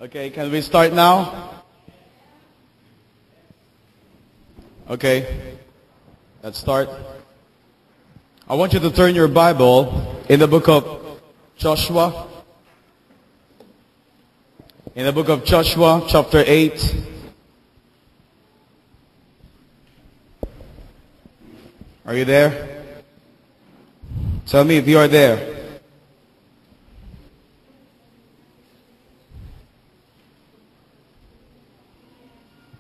Okay, can we start now? Okay, let's start. I want you to turn your Bible in the book of Joshua. In the book of Joshua, chapter 8. Are you there? Tell me if you are there.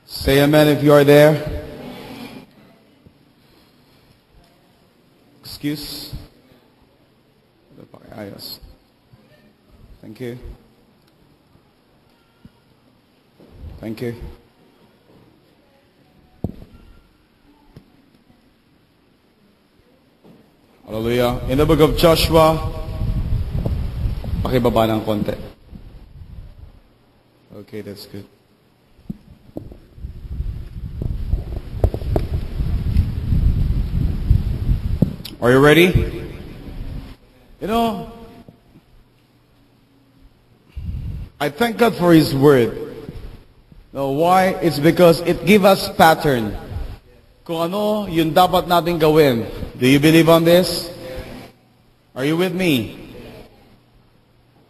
Say amen if you are there. Excuse. Yes. Thank you. Thank you. Hallelujah. In the book of Joshua, pakibaba ng konti. Okay, that's good. Are you ready? You know, I thank God for His Word. No, why? It's because it gives us pattern. Kung ano yung dapat natin gawin. Do you believe on this? Are you with me?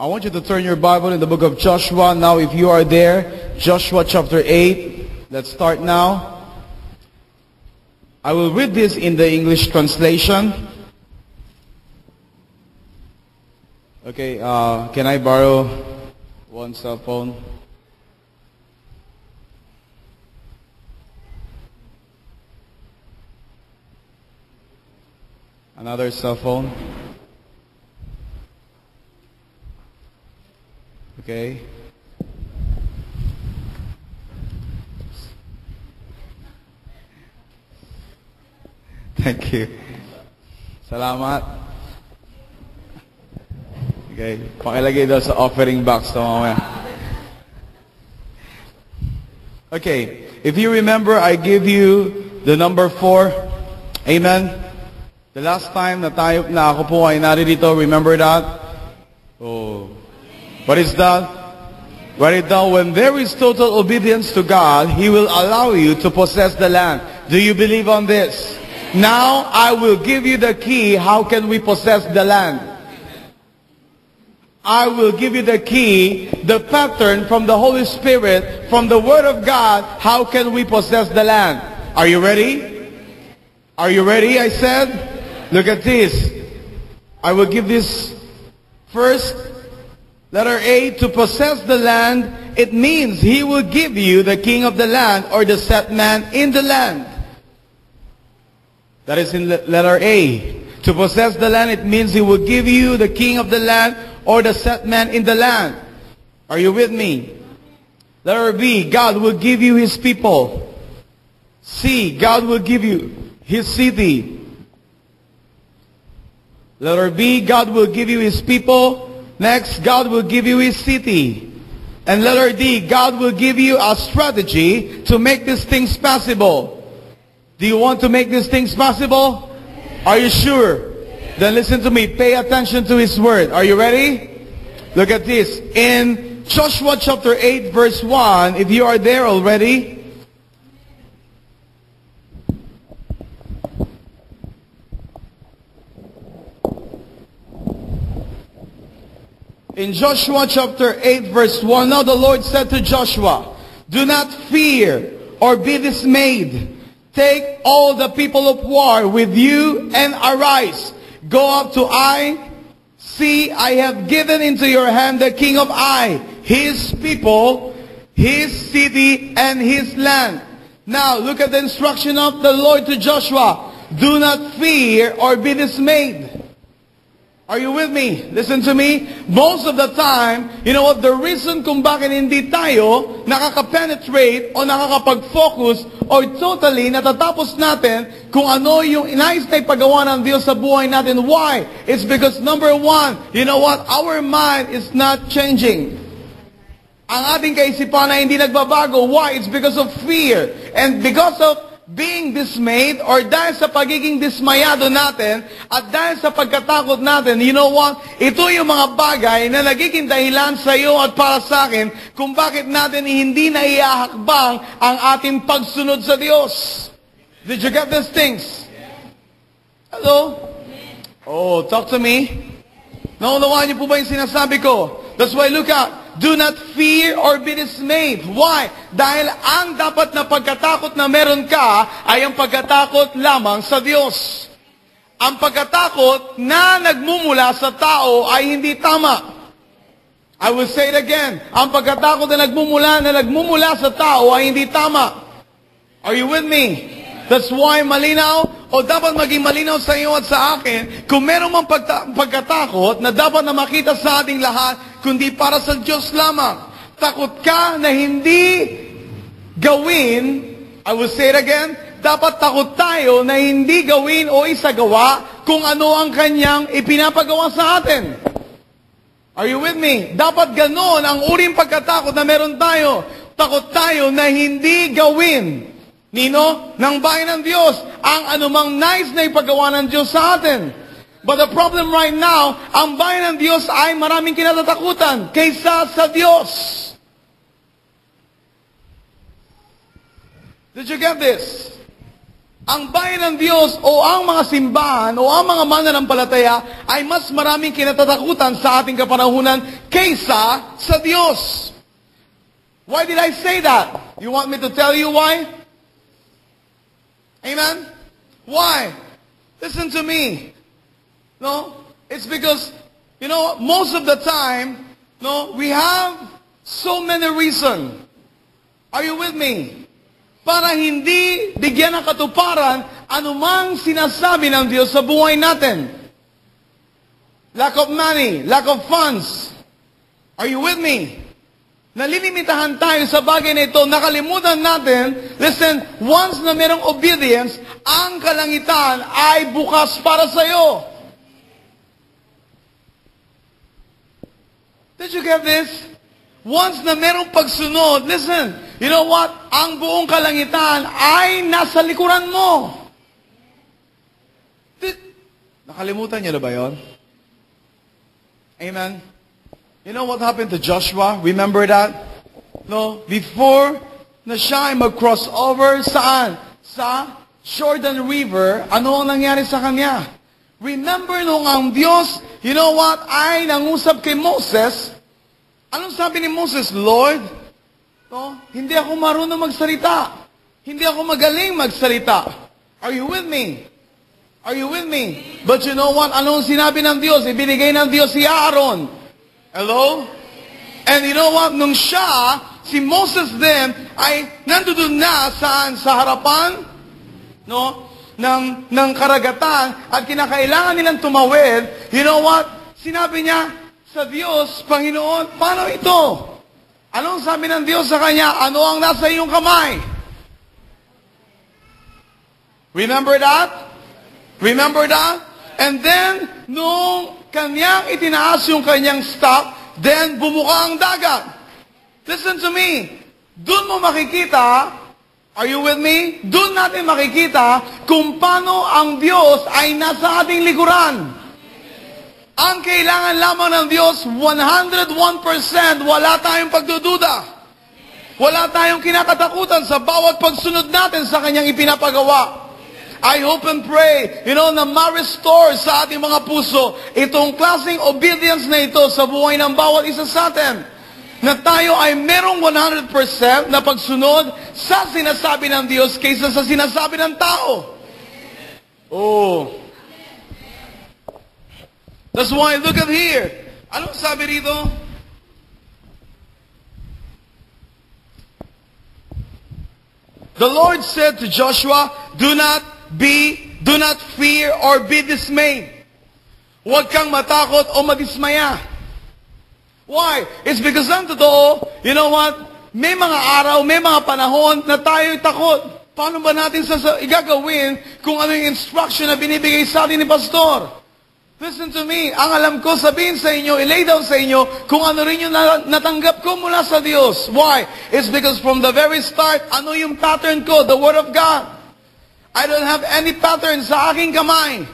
I want you to turn your Bible in the book of Joshua. Now, if you are there, Joshua chapter 8. Let's start now. I will read this in the English translation. Okay, can I borrow one cell phone? Another cell phone? Okay. Thank you. Salamat. Okay. Pakilagay daw sa offering box to mamaya. Okay. If you remember, I give you the number 4. Amen. The last time na ako po ay naririto, remember that? Oh. What is that? Write it down. When there is total obedience to God, He will allow you to possess the land. Do you believe on this? Now, I will give you the key. How can we possess the land? I will give you the key, the pattern from the Holy Spirit, from the Word of God. How can we possess the land? Are you ready? Are you ready, I said? Look at this. I will give this first. Letter A, to possess the land, it means He will give you the king of the land or the set man in the land. That is in letter A. To possess the land, it means He will give you the king of the land or the set man in the land. Are you with me? Letter B, God will give you His people. C, God will give you His city. Letter B, God will give you His people. Next, God will give you His city. And letter D, God will give you a strategy to make these things possible. Do you want to make these things possible? Are you sure? Then listen to me. Pay attention to His Word. Are you ready? Look at this. In Joshua chapter 8 verse 1, if you are there already. In Joshua chapter 8 verse 1, now the Lord said to Joshua, do not fear or be dismayed. Take all the people of war with you and arise. Go up to Ai. See, I have given into your hand the king of Ai, his people, his city, and his land. Now, look at the instruction of the Lord to Joshua. Do not fear or be dismayed. Are you with me? Listen to me. Most of the time, you know what, the reason kung bakit hindi tayo nakaka-penetrate o nakakapag-focus o totally natatapos natin kung ano yung inayos na ipagawa ng Diyos sa buhay natin. Why? It's because number 1, you know what, our mind is not changing. Ang ating kaisipan ay hindi nagbabago. Why? It's because of fear. And because of being dismayed or dahil sa pagiging dismayado natin at dahil sa pagkatakot natin, you know what? Ito yung mga bagay na nagiging dahilan sa iyo at para sa akin kung bakit natin hindi na iahakbang ang ating pagsunod sa Diyos. Did you get these things? Hello? Oh, talk to me. Naunawaan niyo po ba yung sinasabi ko? That's why look out. Do not fear or be dismayed. Why? Dahil ang dapat na pagkatakot na meron ka ay ang pagkatakot lamang sa Diyos. Ang pagkatakot na nagmumula sa tao ay hindi tama. I will say it again. Ang pagkatakot na nagmumula sa tao ay hindi tama. Are you with me? That's why malinaw o dapat maging malinaw sa iyo at sa akin kung meron mang pagkatakot na dapat na makita sa ating lahat kundi para sa Diyos lamang. Takot ka na hindi gawin, I will say it again, dapat takot tayo na hindi gawin o isagawa kung ano ang kanyang ipinapagawa sa atin. Are you with me? Dapat ganon ang uring pagkatakot na meron tayo. Takot tayo na hindi gawin ng bayan ng Diyos ang anumang nais na ipagawa ng Diyos sa atin. But the problem right now, ang bayan ng Diyos ay maraming kinatatakutan kaysa sa Diyos. Did you get this? Ang bayan ng Diyos o ang mga simbahan o ang mga mananampalataya ay mas maraming kinatatakutan sa ating kapanahunan kaysa sa Diyos. Why did I say that? You want me to tell you why? Amen? Why? Listen to me. No? It's because, most of the time, we have so many reasons. Are you with me? Para hindi bigyan ng katuparan anumang sinasabi ng Diyos sa buhay natin. Lack of money, lack of funds. Are you with me? Nalilimitahan tayo sa bagay na ito, nakalimutan natin, listen, once na merong obedience, ang kalangitan ay bukas para sa iyo. Did you get this? Once na merong pagsunod, listen, you know what? Ang buong kalangitan ay nasa likuran mo. Nakalimutan niyo na ba yun? Amen? You know what happened to Joshua? Remember that? No? Before na siya ay mag-cross over, saan? Sa Jordan River, ano ang nangyari sa kanya? Remember nung ang Diyos, you know what, ay nangusap kay Moses. Anong sabi ni Moses? Lord, hindi ako marunong magsalita. Hindi ako magaling magsalita. Are you with me? Are you with me? But you know what? Anong sinabi ng Diyos? Ibinigay ng Diyos si Aaron. Hello? And you know what? Nung siya, si Moses din, ay nandoon na saan? Sa harapan, ng karagatan, at kinakailangan nilang tumawid, you know what? Sinabi niya sa Diyos, Panginoon, paano ito? Anong sabi ng Diyos sa kanya? Ano ang nasa iyong kamay? Remember that? Remember that? And then, nung kanyang itinaas yung kanyang staff, then bumuka ang dagat. Listen to me. Doon mo makikita, are you with me? Doon natin makikita kung paano ang Diyos ay nasa ating likuran. Ang kailangan lamang ng Diyos, 101%, wala tayong pagdududa. Wala tayong kinakatakutan sa bawat pagsunod natin sa kanyang ipinapagawa. I hope and pray, na ma-restore sa ating mga puso itong klaseng obedience na ito sa buhay ng bawat isa sa atin. Na tayo ay merong 100% na pagsunod sa sinasabi ng Diyos kaysa sa sinasabi ng tao. Oh. That's why, look at here. Anong sabi rito? The Lord said to Joshua, do not fear or be dismayed. Huwag kang matakot o madismaya. Why? It's because ang totoo, you know what? May mga araw, may mga panahon na tayo'y takot. Paano ba natin igagawin kung ano yung instruction na binibigay sa atin ni Pastor? Listen to me. Ang alam ko, sabihin sa inyo, ilay down sa inyo, kung ano rin yung natanggap ko mula sa Diyos. Why? It's because from the very start, ano yung pattern ko? The Word of God. I don't have any pattern sa aking kamay.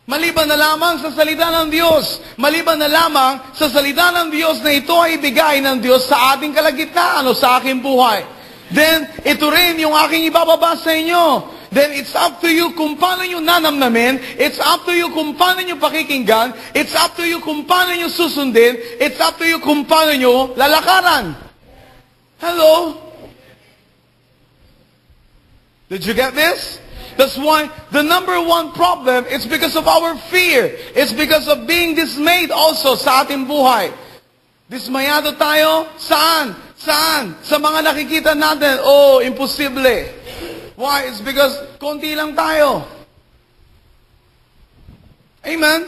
Maliban na lamang sa salita ng Diyos. Maliban na lamang sa salita ng Diyos na ito ay ibigay ng Diyos sa ating kalagitnaan o sa aking buhay. Then, ito rin yung aking ibababa sa inyo. Then, it's up to you kung paano nyo nanamnamin. It's up to you kung paano nyo pakikinggan. It's up to you kung paano nyo susundin. It's up to you kung paano nyo lalakaran. Hello? Did you get this? That's why the number one problem is because of our fear. It's because of being dismayed also sa ating buhay. Dismayado tayo? Saan? Saan? Sa mga nakikita natin, oh, imposible. Why? It's because konti lang tayo. Amen?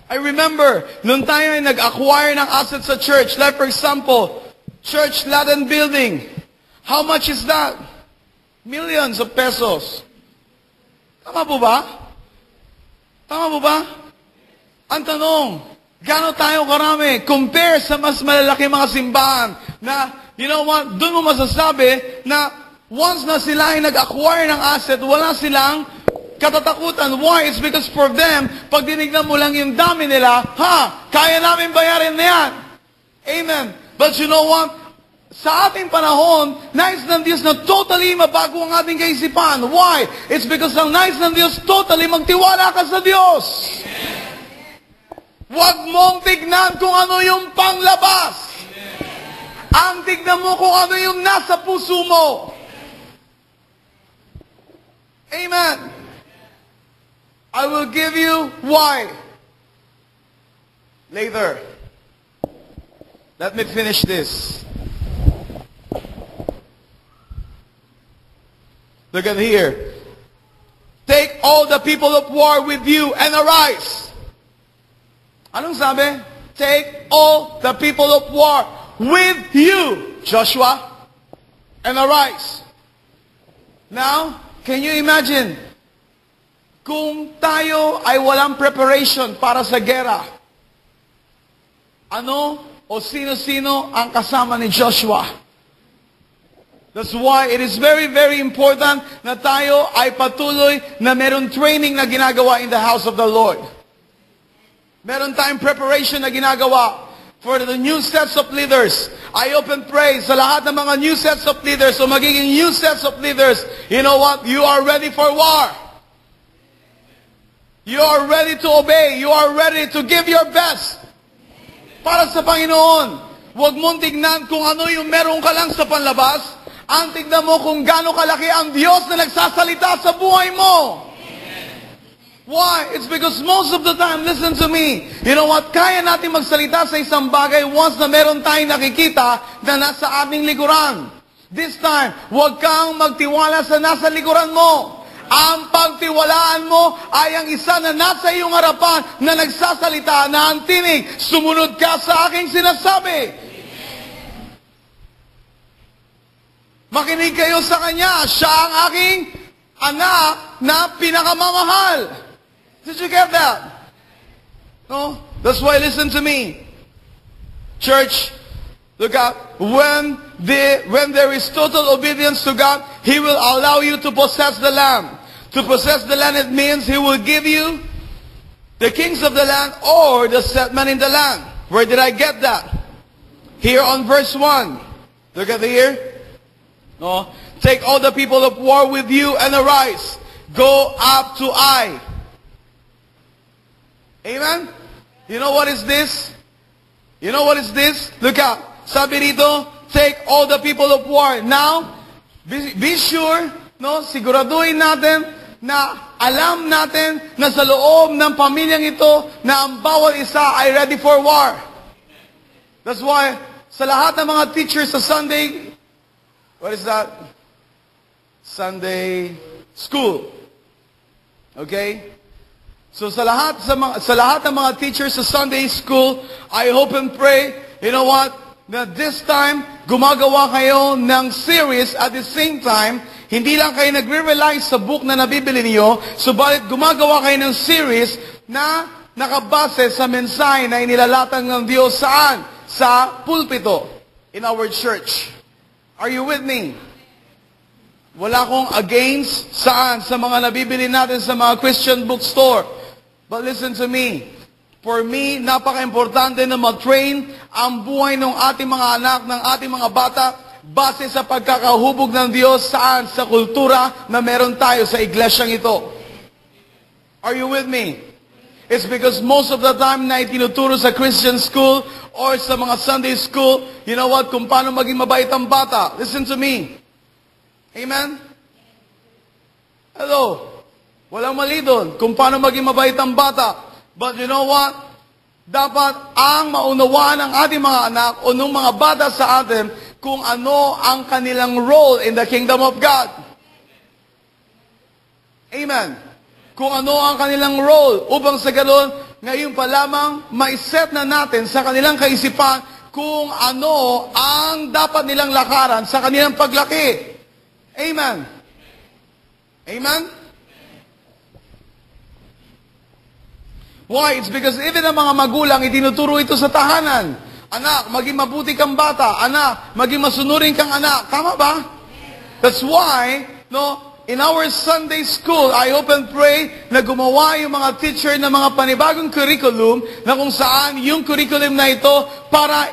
I remember, nung tayo ay nag-acquire ng assets sa church, like for example, church lot and building. How much is that? Millions of pesos. Tama po ba? Tama po ba? Ang tanong, gaano tayo karami? Compare sa mas malalaki mga simbahan na, you know what, doon mo masasabi na once na sila ay nag-acquire ng asset, wala silang katatakutan. Why? It's because for them, pag dinignan mo lang yung dami nila, kaya namin bayarin na yan. Amen. But you know what? Sa ating panahon, nais ng Diyos na totally mabago ang ating kaisipan. Why? It's because ang nais ng Diyos totally magtiwala ka sa Diyos. Huwag mong tignan kung ano yung panglabas. Ang tignan mo kung ano yung nasa puso mo. Amen. I will give you why. Later. Let me finish this. Look at here. Take all the people of war with you and arise. Anong sabi? Take all the people of war with you, Joshua, and arise. Now, can you imagine? Kung tayo ay walang preparation para sa gera, ano o sino-sino ang kasama ni Joshua? That's why it is very, very important na tayo ay patuloy na meron training na ginagawa in the house of the Lord. Meron tayong preparation na ginagawa for the new sets of leaders. I open praise sa lahat ng mga new sets of leaders o magiging new sets of leaders. You know what? You are ready for war. You are ready to obey. You are ready to give your best para sa Panginoon. Huwag mong tignan kung ano yung meron ka lang sa panlabas. Ang tignan mo kung gaano kalaki ang Diyos na nagsasalita sa buhay mo. Why? It's because most of the time, listen to me, you know what, kaya natin magsalita sa isang bagay once na meron tayong nakikita na nasa ating likuran. This time, huwag kang magtiwala sa nasa likuran mo. Ang pagtiwalaan mo ay ang isa na nasa iyong harapan na nagsasalita na ang tinig, sumunod ka sa aking sinasabi. Makinig kayo sa Kanya. Siya ang aking anak na pinakamamahal. Did you get that? No? That's why listen to me. Church, look up. When there is total obedience to God, He will allow you to possess the land. To possess the land, it means He will give you the kings of the land or the settlement in the land. Where did I get that? Here on verse 1. Look at here. No? Take all the people of war with you and arise. Go up to Ai. Amen? You know what is this? You know what is this? Look up. Sabi rito, take all the people of war. Now, be sure, no, siguraduhin natin na alam natin na sa loob ng pamilyang ito na ang bawat isa ay ready for war. That's why, sa lahat ng mga teachers sa Sunday, what is that? Sunday school. Okay? So sa lahat ng mga teachers sa Sunday school, I hope and pray, you know what? Na this time, gumagawa kayo ng series at the same time, hindi lang kayo nagre-rely sa book na nabibili niyo, subalit gumagawa kayo ng series na nakabase sa mensahe na inilalatag ng Diyos saan? Sa pulpito in our church. Are you with me? Wala akong against saan? Sa mga nabibili natin sa mga Christian bookstore. But listen to me. For me, napaka-importante na ma-train ang buhay ng ating mga anak, ng ating mga bata, base sa pagkakahubog ng Diyos saan? Sa kultura na meron tayo sa iglesyang ito. Are you with me? It's because most of the time na itinuturo sa Christian school or sa mga Sunday school, you know what, kung paano maging mabait ang bata. Listen to me. Amen? Hello? Walang mali doon kung paano maging mabait ang bata. But you know what? Dapat ang maunawaan ng ating mga anak o ng mga bata sa atin kung ano ang kanilang role in the kingdom of God. Amen? Kung ano ang kanilang role upang sa ganoon, ngayon pa lamang maiset na natin sa kanilang kaisipan kung ano ang dapat nilang lakaran sa kanilang paglaki. Amen. Amen? Why? It's because even ang mga magulang, itinuturo ito sa tahanan. Anak, maging mabuti kang bata. Anak, maging masunurin kang anak. Tama ba? That's why, no, in our Sunday school, I hope and pray na gumawa yung mga teacher ng mga panibagong curriculum na kung saan yung curriculum na ito para,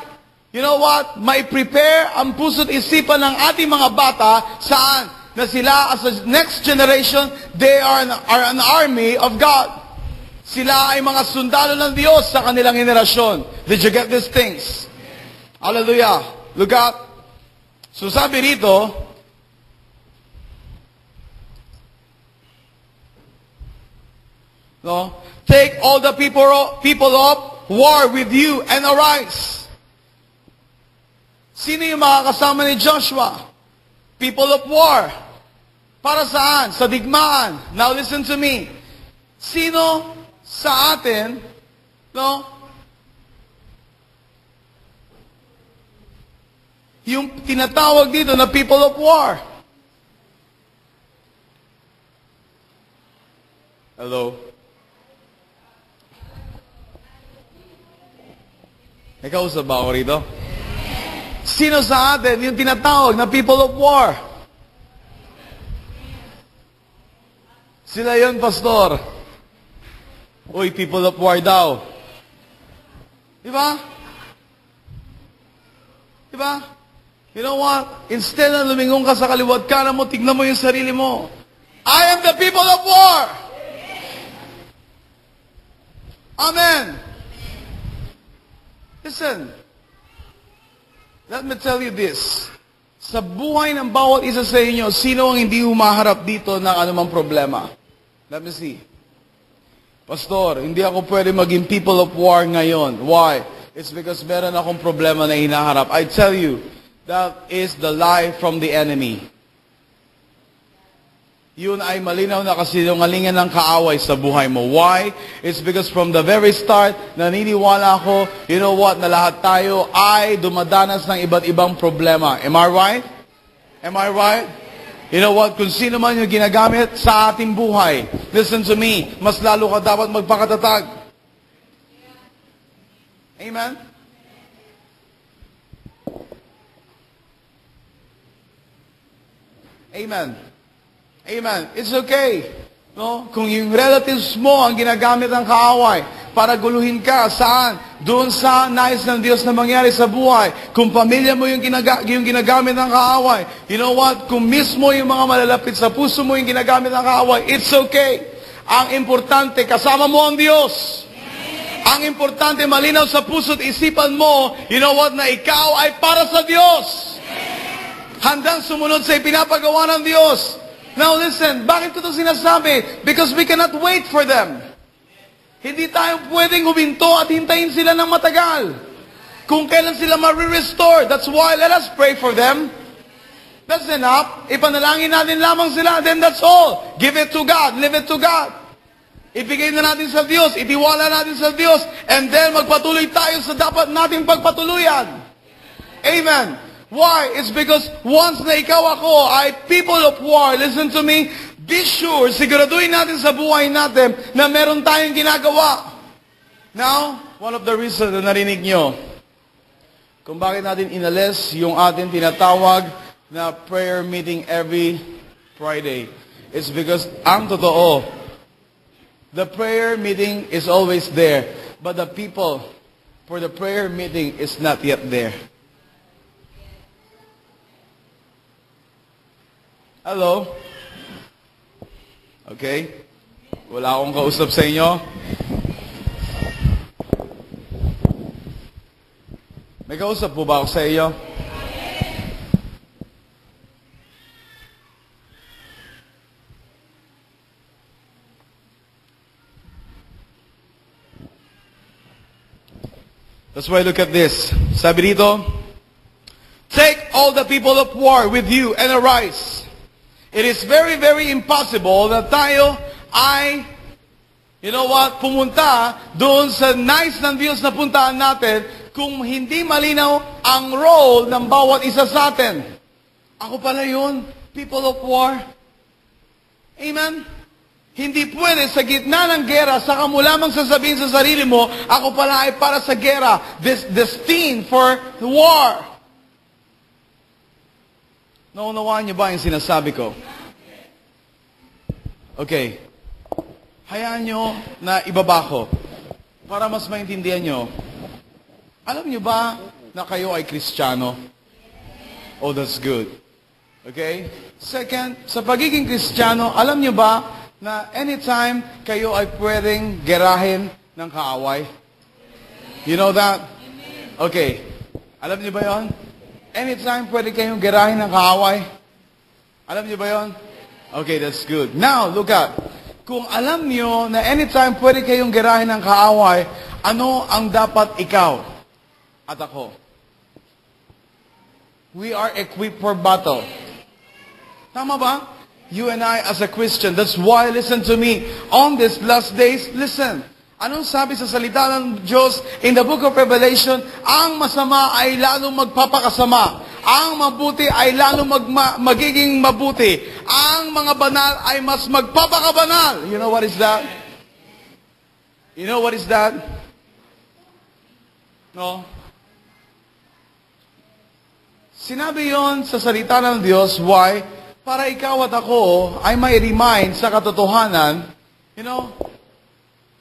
you know what, may prepare ang puso't isipan ng ating mga bata saan? Na sila as a next generation, they are an army of God. Sila ay mga sundalo ng Diyos sa kanilang henerasyon. Did you get these things? Hallelujah. Look up. So sabi rito, no? Take all the people up, war with you, and arise. Sino yung makakasama ni Joshua? People of war. Para saan? Sa digmaan. Now listen to me. Sino sa atin, no? Yung tinatawag dito na people of war. Hello? May kausap ba ako rito? Sino sa atin yung tinatawag na people of war? Sila yun, pastor. Uy, people of war daw. Diba? Diba? You know what? Instead na lumingon ka sa kaliwat kanan mo, tignan mo yung sarili mo. I am the people of war! Amen! Listen, let me tell you this. Sa buhay ng bawat isa sa inyo, sino ang hindi humaharap dito ng anumang problema? Let me see. Pastor, hindi ako pwede maging people of war ngayon. Why? It's because meron akong problema na hinaharap. I tell you, that is the lie from the enemy. Yun ay malinaw na kasinungalingan ng kaaway sa buhay mo. Why? It's because from the very start, naniniwala ako, you know what, na lahat tayo ay dumadanas ng iba't ibang problema. Am I right? Am I right? You know what, kung sino man yung ginagamit sa ating buhay, listen to me, mas lalo ka dapat magpakatatag. Amen? Amen. Amen. It's okay. No? Kung yung relatives mo ang ginagamit ng kaaway para guluhin ka, saan? Doon sa nais ng Diyos na mangyari sa buhay. Kung pamilya mo yung ginagamit ng kaaway, you know what? Kung mismo yung mga malalapit sa puso mo yung ginagamit ng kaaway, it's okay. Ang importante, kasama mo ang Diyos. Ang importante, malinaw sa puso't isipan mo, you know what? Na ikaw ay para sa Diyos. Handang sumunod sa ipinapagawa ng Diyos. Now listen, bakit ko ito sinasabi? Because we cannot wait for them. Hindi tayo pwedeng huminto at hintayin sila ng matagal. Kung kailan sila ma-restore, that's why let us pray for them. That's enough. Ipanalangin natin lamang sila, then that's all. Give it to God, leave it to God. Ibigay na natin sa Diyos, itiwala natin sa Diyos, and then magpatuloy tayo sa dapat nating pagpatuluyan. Amen. Why? It's because once na ikaw ako ay people of war, listen to me, be sure, siguraduhin natin sa buhay natin na meron tayong ginagawa. Now, one of the reasons na narinig nyo, kung bakit natin inalis yung ating tinatawag na prayer meeting every Friday. It's because ang totoo, the prayer meeting is always there, but the people for the prayer meeting is not yet there. Hello? Okay? Wala akong kausap sa inyo. May kausap po ba ako sa iyo? That's why look at this. Sabi dito, take all the people of war with you and arise. It is very, very impossible na tayo ay, you know what, pumunta doon sa nice ng views na puntaan natin kung hindi malinaw ang role ng bawat isa sa atin. Ako pala yun, people of war. Amen? Hindi pwede sa gitna ng gera, saka mo lamang sasabihin sa sarili mo, ako pala ay para sa gera, destined for the war. Naunawaan niyo ba yung sinasabi ko? Okay. Hayaan niyo na ibaba ko para mas maintindihan niyo. Alam niyo ba na kayo ay Kristiyano? Oh, that's good. Okay? Second, sa pagiging Kristiyano, alam niyo ba na anytime kayo ay pwedeng gerahin ng kaaway? You know that? Okay. Alam niyo ba yon? Anytime pwede kayong gerahin ng kaaway? Alam niyo ba yon? Okay, that's good. Now, look at. Kung alam niyo na anytime pwede kayong gerahin ng kaaway, ano ang dapat ikaw at ako? We are equipped for battle. Tama ba? You and I as a Christian. That's why, listen to me, on these last days, listen. Anong sabi sa salita ng Diyos in the book of Revelation? Ang masama ay lalong magpapakasama. Ang mabuti ay lalong magiging mabuti. Ang mga banal ay mas magpapakabanal. You know what is that? You know what is that? No? Sinabi yon sa salita ng Diyos, why? Para ikaw at ako ay may remind sa katotohanan, you know,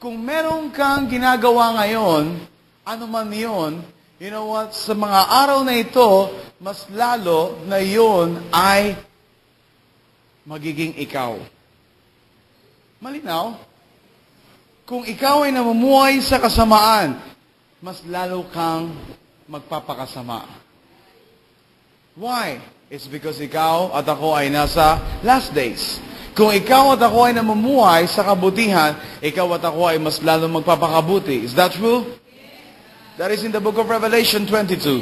kung meron kang ginagawa ngayon, ano man yun, you know what, sa mga araw na ito, mas lalo na yun ay magiging ikaw. Malinaw? Kung ikaw ay namumuhay sa kasamaan, mas lalo kang magpapakasama. Why? It's because ikaw at ako ay nasa last days. Kung ikaw at ako ay namumuhay sa kabutihan, ikaw at ako ay mas lalong magpapakabuti. Is that true? That is in the book of Revelation 22.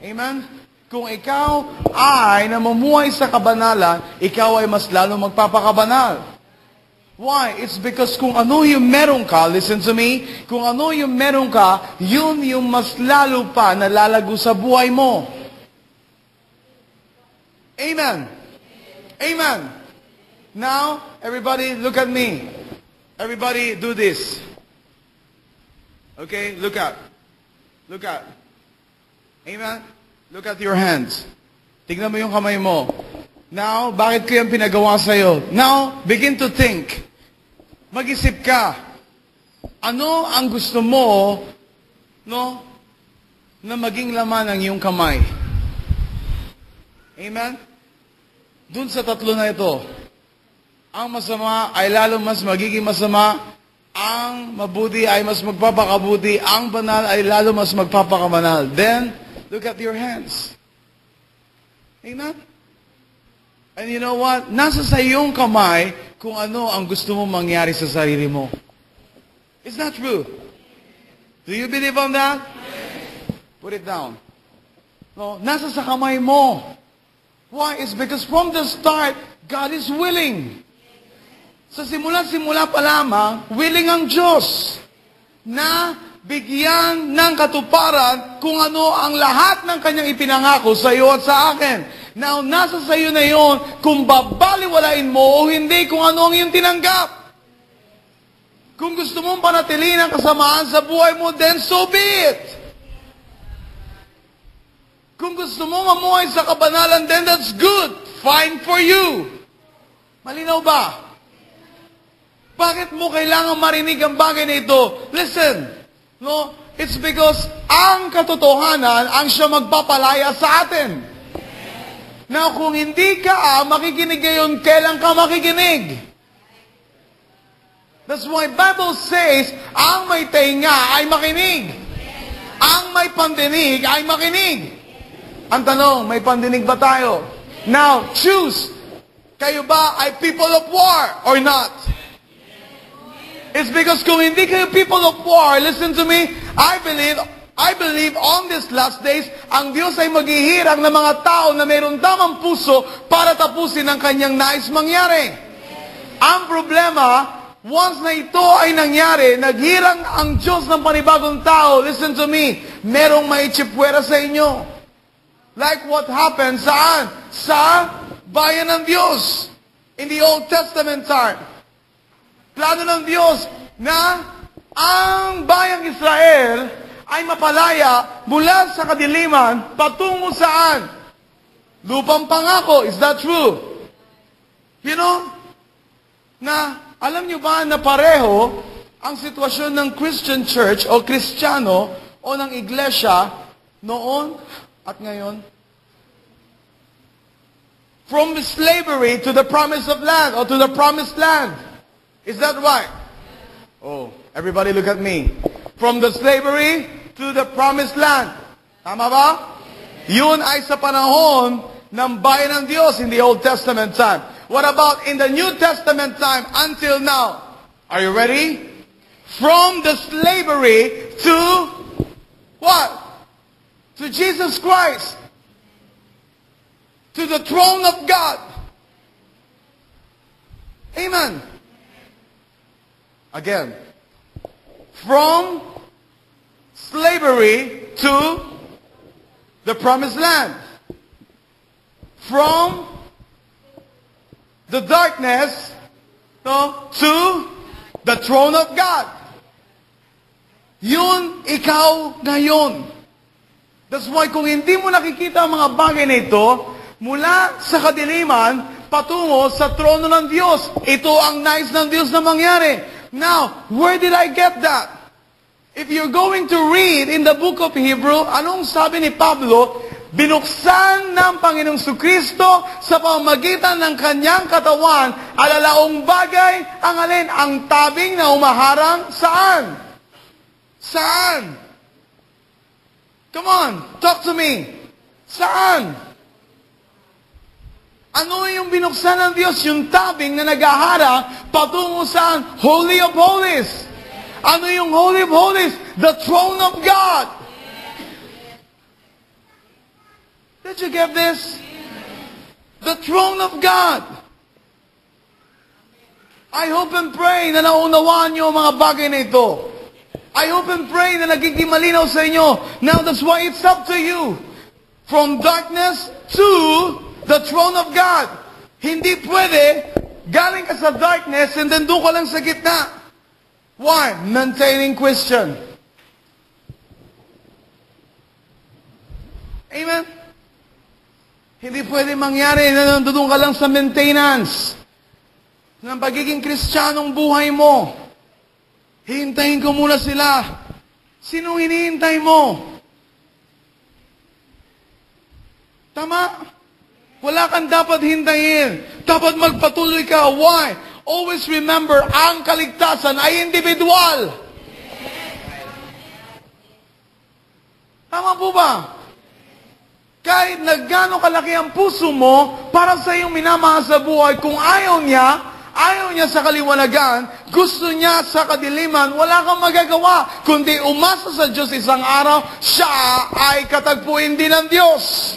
Amen? Kung ikaw ay namumuhay sa kabanalan, ikaw ay mas lalong magpapakabanal. Why? It's because kung ano yung meron ka, listen to me, kung ano yung meron ka, yun yung mas lalo pa nalalago sa buhay mo. Amen. Amen. Now, everybody look at me. Everybody do this. Okay, look at. Look at. Amen. Look at your hands. Tignan mo yung kamay mo. Now, bakit ko yung pinagawa sa'yo? Now, begin to think. Mag-isip ka. Ano ang gusto mo, no, na maging laman ng iyong kamay? Amen? Dun sa tatlo na ito, ang masama ay lalo mas magiging masama, ang mabuti ay mas magpapakabuti, ang banal ay lalo mas magpapakabanal. Then, look at your hands. Amen? And you know what? Nasa sa iyong kamay kung ano ang gusto mo mangyari sa sarili mo. Is that true? Do you believe on that? Put it down. No, nasa sa kamay mo. Why? It's because from the start, God is willing. Sa simula-simula pa lamang, willing ang Diyos na bigyan ng katuparan kung ano ang lahat ng kanyang ipinangako sa iyo at sa akin. Now, nasa sa iyo na yon kung babaliwalain mo o hindi kung ano ang iyong tinanggap. Kung gusto mong panatilihin ang kasamaan sa buhay mo, then so be it. Kung gusto mo mamuhay sa kabanalan, then that's good. Fine for you. Malinaw ba? Bakit mo kailangan marinig ang bagay na ito? Listen, no? It's because ang katotohanan ang siya magpapalaya sa atin. Now, kung hindi ka makikinig ngayon, kailan ka makikinig? That's why Bible says, ang may tenga ay makinig. Ang may pandinig ay makinig. Ang tanong, may pandinig ba tayo? Now, choose. Kayo ba ay people of war or not? It's because kung hindi kayo people of war, listen to me, I believe on these last days, ang Diyos ay maghihirang ng mga tao na mayroon tamang puso para tapusin ang kanyang nais mangyari. Ang problema, once na ito ay nangyari, naghirang ang Diyos ng panibagong tao, listen to me, merong maitsipwera sa inyo. Like what happened saan? Sa bayan ng Diyos. In the Old Testament time. Plano ng Diyos na ang bayang Israel ay mapalaya mula sa kadiliman patungo saan? Lupang pangako. Is that true? You know, na alam nyo ba na pareho ang sitwasyon ng Christian church o Kristiyano o ng iglesia noon at ngayon? From slavery to the promise of land or to the promised land. Is that right? Oh, everybody look at me. From the slavery to the promised land. Tama ba? Yun ay sa panahon ng bayan ng Diyos in the Old Testament time. What about in the New Testament time until now? Are you ready? From the slavery to what? To Jesus Christ. To the throne of God. Amen. Again. From slavery to the promised land. From the darkness to the throne of God. Yun, ikaw ngayon. That's why kung hindi mo nakikita ang mga bagay na ito, mula sa kadiliman, patungo sa trono ng Diyos. Ito ang nais ng Diyos na mangyari. Now, where did I get that? If you're going to read in the book of Hebrew, anong sabi ni Pablo? Binuksan ng Panginoong Kristo sa pamamagitan ng kanyang katawan, alalaong bagay, ang alin? Ang tabing na umaharang saan? Saan? Come on, talk to me. Saan? Ano yung binuksan ng Diyos? Yung tabing na naghaharang patungo saan? Holy of Holies. Ano yung Holy of Holies? The throne of God. Did you get this? The throne of God. I hope and pray na naunawaan nyo ang mga bagay na ito. I hope and pray na nagiging malinaw sa inyo. Now that's why it's up to you. From darkness to the throne of God. Hindi pwede, galing ka sa darkness and then doon ka lang sa gitna. Why? Maintaining Christian. Amen? Hindi pwede mangyari na nandun ka lang sa maintenance ng pagiging Kristiyanong buhay mo. Hihintayin ko muna sila. Sinong hinihintay mo? Tama? Wala kang dapat hintayin. Dapat magpatuloy ka. Why? Always remember, ang kaligtasan ay individual. Tama po ba? Kahit na gaano kalaki ang puso mo para sa iyong minamahal sa buhay, kung ayaw niya sa kaliwanagan, gusto niya sa kadiliman, wala kang magagawa. Kundi umasa sa Diyos isang araw, siya ay katagpuin din ng Diyos.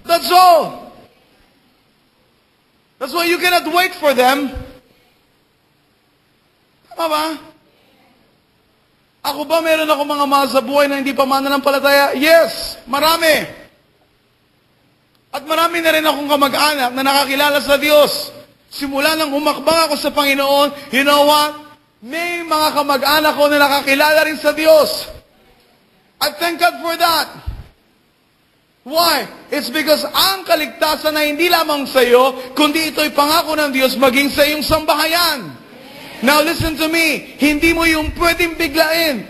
That's all. That's why you cannot wait for them. Tama ba? Ako ba meron ako mga mahal sa buhay na hindi pa mananampalataya? Yes, marami. At marami na rin akong kamag-anak na nakakilala sa Diyos. Simula nang humakbang ako sa Panginoon, you know what? May mga kamag-anak ko na nakakilala rin sa Diyos. I thank God for that. Why? It's because ang kaligtasan na hindi lamang sa iyo, kundi ito'y pangako ng Diyos maging sa iyong sambahayan. Now listen to me, hindi mo yung pwedeng biglain